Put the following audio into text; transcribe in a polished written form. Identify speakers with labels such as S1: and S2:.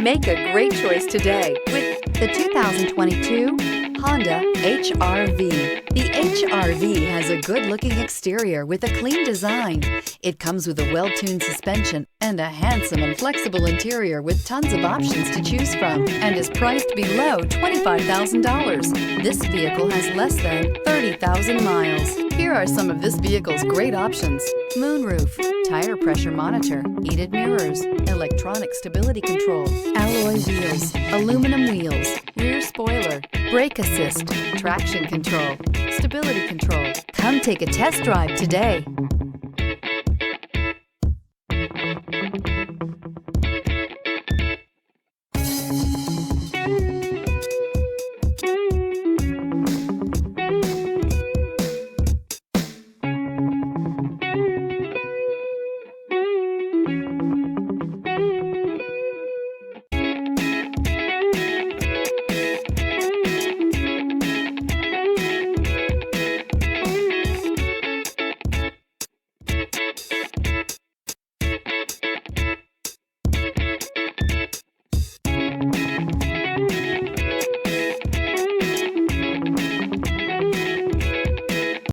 S1: Make a great choice today with the 2022 Honda HR-V. The HR-V has a good-looking exterior with a clean design. It comes with a well-tuned suspension and a handsome and flexible interior with tons of options to choose from and is priced below $25,000. This vehicle has less than 30,000 miles. Here are some of this vehicle's great options: moonroof, tire pressure monitor, heated mirrors, electronic stability control, alloy wheels, aluminum wheels, rear spoiler, brake assist, traction control, stability control. Come take a test drive today.